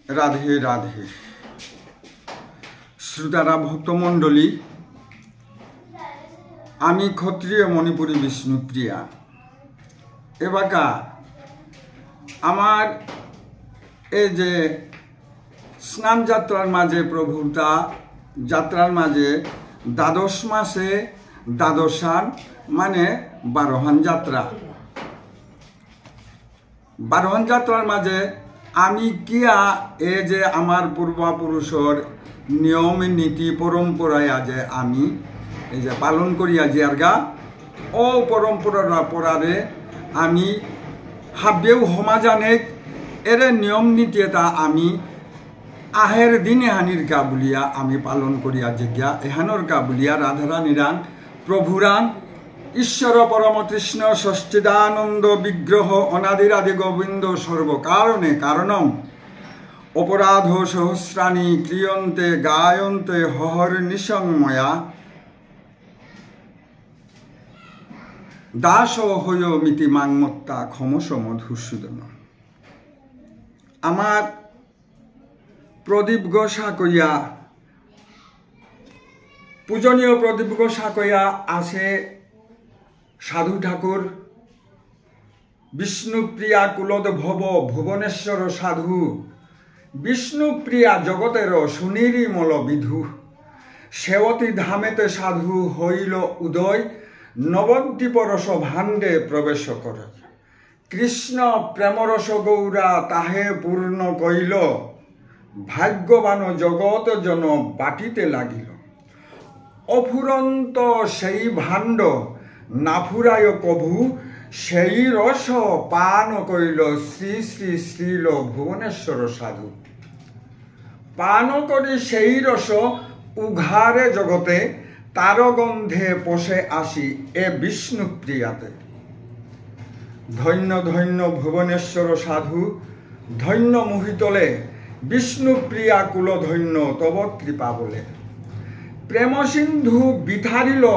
রাধে রাধে শ্রোতারা ভক্তমণ্ডলী, আমি ক্ষত্রিয় মণিপুরী বিষ্ণুপ্রিয়া। এবাকা আমার এই যে স্নান যাত্রার মাঝে প্রভুতা যাত্রার মাঝে দ্বাদশ মাসে দ্বাদশান মানে বারোহান যাত্রা। বারোহান যাত্রার মাঝে আমি কিয়া এ যে আমার পূর্বপুরুষর নিয়ম নীতি পরম্পরায় যে আমি এই যে পালন করিয়া জিয়ারগা ও পরম্পরার পরারে আমি হাবেও সমাজানে এর নিয়ম নীতি এটা আমি আহের দিনে হানির কা বুলিয়া আমি পালন করিয়া জিজ্ঞা এহানোর কা বুলিয়া রাধারানীরাং প্রভুরাং ঈশ্বর পরম কৃষ্ণ ষষ্ঠিদানন্দ বিগ্রহ অনাদিরাদি গোবিন্দ সর্বকারণে কারণম অপরাধ সহস্রাণী ক্রিয়ন্তে গায়ন্তে হহর নিসংময়া দাস হয় মিতি মাংমত্তা ক্ষমস মধুসূদন। আমার প্রদীপ গোসা কইয়া পূজনীয় প্রদীপ গোসা কইয়া আছে সাধু ঠাকুর বিষ্ণুপ্রিয়া কুলদ ভব ভুবনেশ্বর সাধু বিষ্ণুপ্রিয়া জগতের সুনিরিমল বিধু সেবতী ধামেতে সাধু হইল উদয় নবদ্বীপরস ভাণ্ডে প্রবেশ কর কৃষ্ণ প্রেমরস গৌরা তাহে পূর্ণ কইল ভাগ্যবান জগৎ জন বাটিতে লাগিল অফুরন্ত সেই ভাণ্ড নাফুরায় কভু সেই রস পান কইল শ্রী শ্রী শ্রীল ভুবনেশ্বর সাধু। পান করি সেই রস উঘারে জগতে তার গন্ধে পশে আসি এ বিষ্ণুপ্রিয়াতে। ধন্য ধন্য ভুবনেশ্বর সাধু ধন্য মুহিতলে বিষ্ণুপ্রিয়া কুল ধন্য তব কৃপা বলে। প্রেম সিন্ধু বিথারিল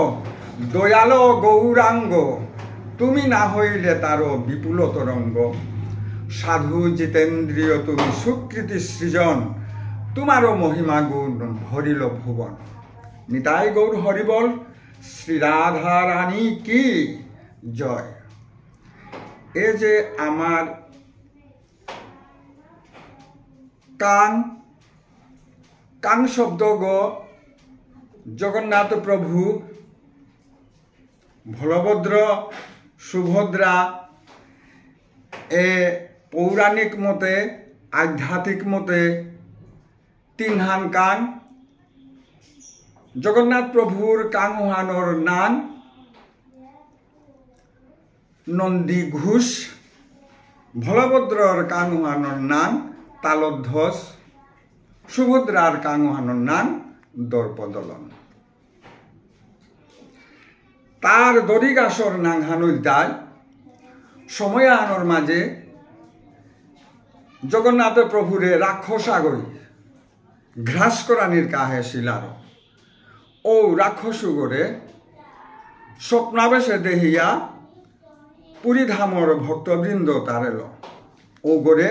দয়াল গৌরাঙ্গ তুমি না হইলে তার বিপুল তরঙ্গ। সাধু জিতেন্দ্রিয় তুমি সুকৃতি সৃজন তোমারও মহিমা গুণ ভরিল ভুবন। নিতাই গৌর হরিবল শ্রী রাধা রানী কি জয়। এ যে আমার কাং কাং শব্দ গ জগন্নাথ প্রভু বলভদ্র সুভদ্রা এ পৌরাণিক মতে আধ্যাত্মিক মতে তিনহান কাং। জগন্নাথ প্রভুর কাংহানোর নাম নন্দী ঘোষ, বলভদ্রর কাংহানোর নাম তালধ্বজ, সুভদ্রার কাংহানোর নাম দর্পদলন। তার দরিগাসর নাংহানুর দায় সময়ানোর মাঝে জগন্নাথ প্রভুরে রাক্ষসাগই ঘ্রাস করানির কাহে শিলার ও রাক্ষসুগরে স্বপ্নাবেশে দেহিয়া পুরীধামর ভক্তবৃন্দ তার এল ও গড়ে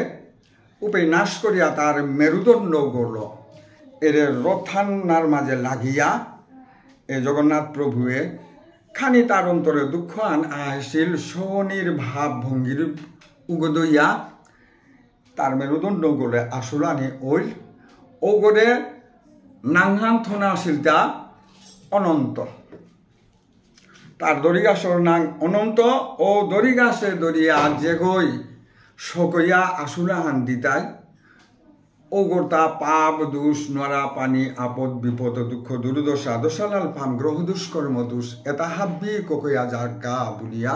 উপে নাশ করিয়া তার মেরুদণ্ড গড়ল। এর রথান্নার মাঝে লাগিয়া এ জগন্নাথ প্রভুয়ে খানি তার অন্তরে দুঃখ আসিল সহনির ভাব ভঙ্গির উগদইয়া তার মেরুদণ্ড গড়ে আসুলানি ওইল ও গড়ে নাংহান থনা আসিল তা অনন্ত। তার দরিগাসর নাং অনন্ত ও দরিগাছে দরিয়া যেগই সকইয়া আসুলাহান দিতাই ও গোটা পাপ দোষ নরা পানি আপদ বিপদ দুঃখ দুর্দশা দশালাল পাম গ্রহ দুষ্কর্ম দোষ এটা হাব্বি ককইয়া যার গা বলিয়া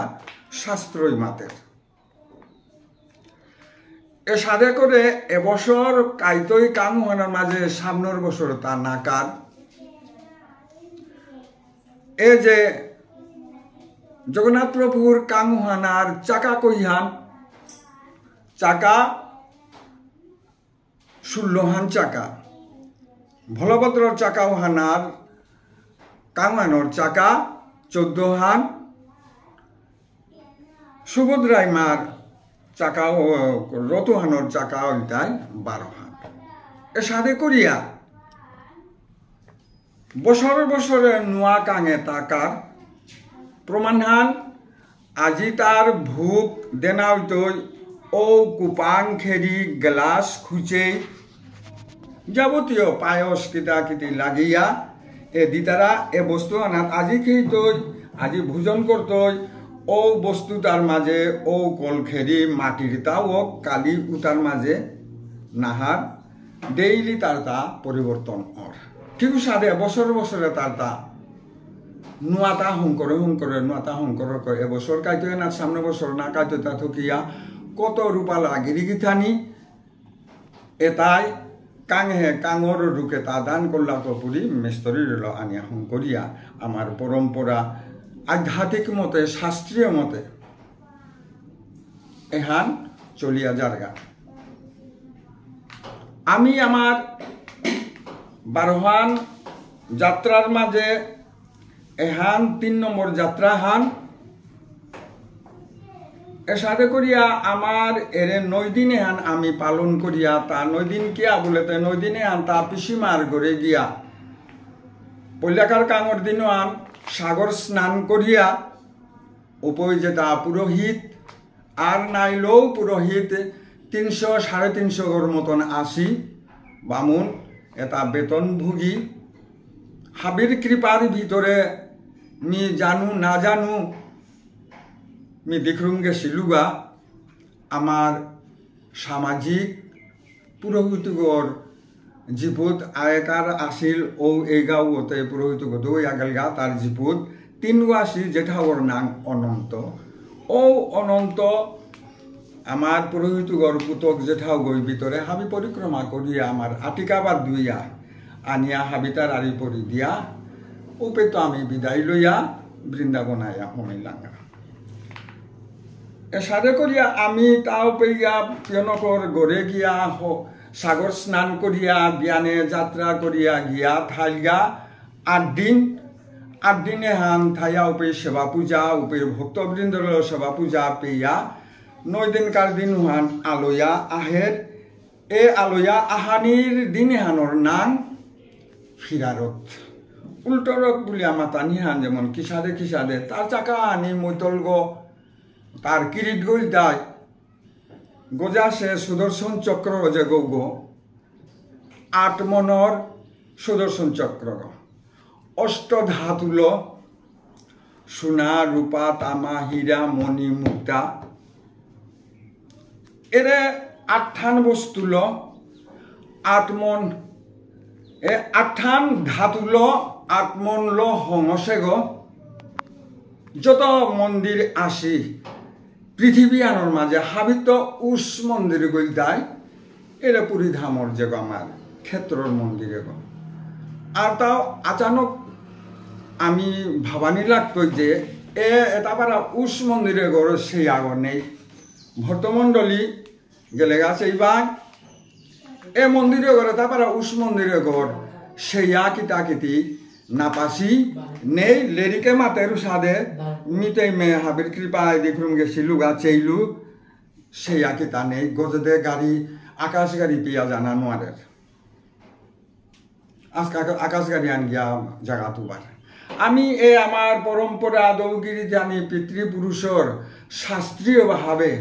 শাস্ত্রই মাতের। এ সাধে করে এবছর কাইতই কাম হওয়ার মাঝে সামনের বছর তা নাকার এ যে জগন্নাথ প্রভুর কাংহানার চাকা কইহান চাকা 16হান চাকা, বলভদ্রর চাকা হানার কাংহানোর চাকা 14হান, সুভদ্রাই মার চাকা রতুহানোর চাকা ওইটাই 12 হাত। সাদে করিয়া বছরে বছরে নোয়া কাঙে তাকার প্রমাণহান আজি তার ভোগ দেনাউতই ও কুপাং খেরি গ্লাস খুঁচে যাবতীয় পায়স কিতা কিতি লাগিয়া এ দিতারা এ বস্তু আনাত আজি খেতই আজি ভোজন করতই ও বস্তু তার মাঝে ও কল খেরি মাটির তাও কালি উতার মাঝে নাহার ডেইলি তার তা পরিবর্তন অর ঠিক সাদে বছরে বছরে তার তা নুয়াতা হংকরে নুয়াতা হংকরে করে এবছর কাইতো না সামনে বছর না কাইতো তা থকিয়া কত রূপা লাগিরি গিথানি এটাই কাঙে কাঙর রুকে তা দান করলা কপুরি মেস্তরি রল আনিয়া হংকরিয়া আমার পরম্পরা আধ্যাত্মিক মতে শাস্ত্রীয় মতে এহান চলিয়া যারগা আমি আমার বারোহান যাত্রার মাঝে এহান 3 নম্বর যাত্রা হান এর সাথে করিয়া আমার এরে 9 দিন এহান আমি পালন করিয়া তা 9 দিন কিয়া বলেতে 9 দিনে আন তা পিসিমার ঘরে গিয়া পল্লাকার কাঙর দিনও আন সাগর স্নান করিয়া উপই যেটা পুরোহিত আর নাইলেও পুরোহিত 300-350 ঘর মতন আসি বামুন এটা বেতনভোগী হাবির কৃপার ভিতরে মি জানু না জানু মি দেখুন গেছিলুগা আমার সামাজিক পুরোহিতগর জিপুত আয়কার আসিল ও এই গাঁওতে পুরোহিতগ দই আগেলগা তার জিপুত 3 গো আসিল যেঠাওর নাম অনন্ত ও অনন্ত আমার পুরোহিতগর পুতক যেঠাও গই ভিতরে হাবি পরিক্রমা করিয়া আমার আটিকাবার দুইয়া আনিয়া হাবিতার আড়ি পরি দিয়া উপে তো আমি বিদায় লইয়া বৃন্দাবন আয়া হমিলাঙ্গা এ সাথে করিয়া আমি তাও পেয়া পিয়নকর গড়ে গিয়া সাগর স্নান করিয়া বিয়ানে যাত্রা করিয়া গিয়া থাইগা 8 দিনে হান থাইয়া উপে সেবা পূজা উপে ভক্তবৃন্দর সেবা পূজা পেয়া 9 দিনকার দিন হান আলোয়া আহের এ আলোয়া আহানির দিনে হানোর নাম ফিরারত উল্টরত বলি আমার তানি হান যেমন কিসাদে তার চাকা আনি মৈতল গো তার কিরিট গই দায় গোজা সে সুদর্শন চক্র যে গৌ 8 মনর সুদর্শন চক্র অষ্টধাতুল সোনা রূপা তামা হীরা মণি মুক্তা এরে 8 বস্তুল 8 মন এ 8 ধাতুল 8 মন ল হংসে গো যত মন্দির আসি পৃথিবী আনোর মাঝে হাবিত উস মন্দিরে গই দায় এরা পুরী ধামর যে আমার ক্ষেত্রর মন্দিরে গো আর তাও আচানক আমি ভাবানি লাগতো যে এটা পারা উস মন্দিরে গড় সেই আগর নেই ভট্টমণ্ডলী গেলে গেছে এইবার এ মন্দিরে গড়ে তারপরে উস মন্দিরে গড় সেইয়া কিতাকিতি নাপাসি নেই লেরিকে মাতের সাদে মিতে মে হাবির কৃপায় দেখুন গেছিলু গা চেইলু সেইয়া কিতা নেই গজদে গাড়ি আকাশ গাড়ি পিয়া জানা নোয়ারের আকাশ গাড়ি আন গিয়া জাগা তুবার আমি এ আমার পরম্পরা দৌগিরি জানি পিতৃপুরুষর শাস্ত্রীয়ভাবে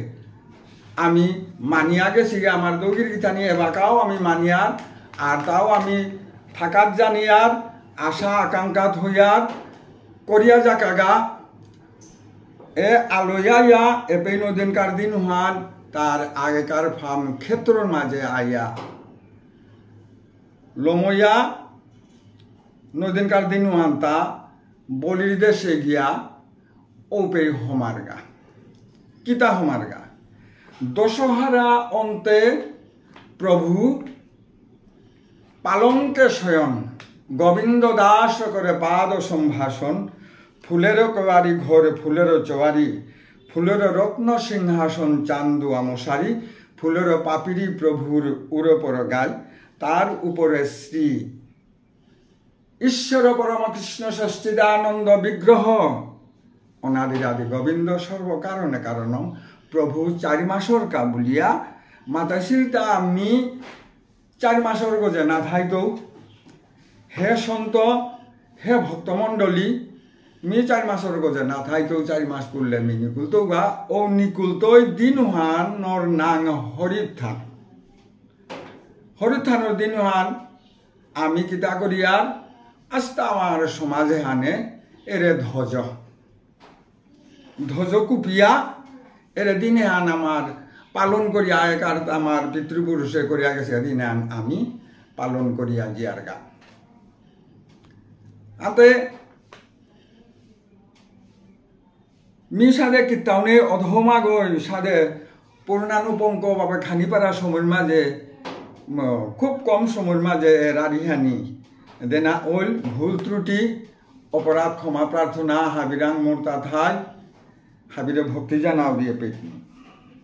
আমি মানিয়া গেছি আমার দৌগির গীতানি এবাকাও আমি মানিয়ার আর তাও আমি থাকার জানিয়ার আশা আকাঙ্ক্ষাত হইয়ার করিয়া যাকাগা এ আলোয়া এপে নদিনকার দিন হান তার আগেকার ফার্ম ক্ষেত্রর মাঝে আইয়া লমইয়া নদিনকার দিন হান তা বলির দেশে গিয়া ওপে হমারগা কিতা হমারগা দশহারা অন্তে প্রভু পালঙ্কে শয়ন গোবিন্দ দাস করে পাদ সম্ভাষণ ফুলের কোয়ারি ঘর ফুলের চোয়ারি ফুলের রত্ন সিংহাসন চান্দু আমসারি ফুলের পাপিরি প্রভুর উরপর গায় তার উপরে শ্রী ঈশ্বর পরমকৃষ্ণ ষষ্ঠীদানন্দ বিগ্রহ অনাদিরাদি গোবিন্দ সর্বকারণে কারণ প্রভু 4 মাসর কা বলিয়া মাতাশিলতা আমি 4 মাসের গজে না থাইতো হে সন্ত হে ভক্তমণ্ডলী মি 4 মাসের গজে না থাইতো 4 মাস পুরলে মি নিকুলতো গা ও নিকুলতোই দিনহান নর নাং হরিথানোর দিনহান আমি কিতা করিয়া আস্তা আমার সমাজে হানে এরে ধ্বজ কুপিয়া এরে দিনে আন আমার পালন করিয়া একার আমার পিতৃপুরুষে করিয়া গেছে দিনে আন আমি পালন করিয়া জিয়ার গা আতে মি সাদে কিতাউনে অধমা গই সাদে পূর্ণানুপঙ্ক বাবা খানিপাড়া সময়ের মাঝে খুব কম সময়ের মাঝে রারিহানি দেনা ওল ভুল ত্রুটি অপরাধ ক্ষমা প্রার্থনা হাবিরাং মোরতা থাই হাবিরে ভক্তি জানাও দিয়ে পেটনি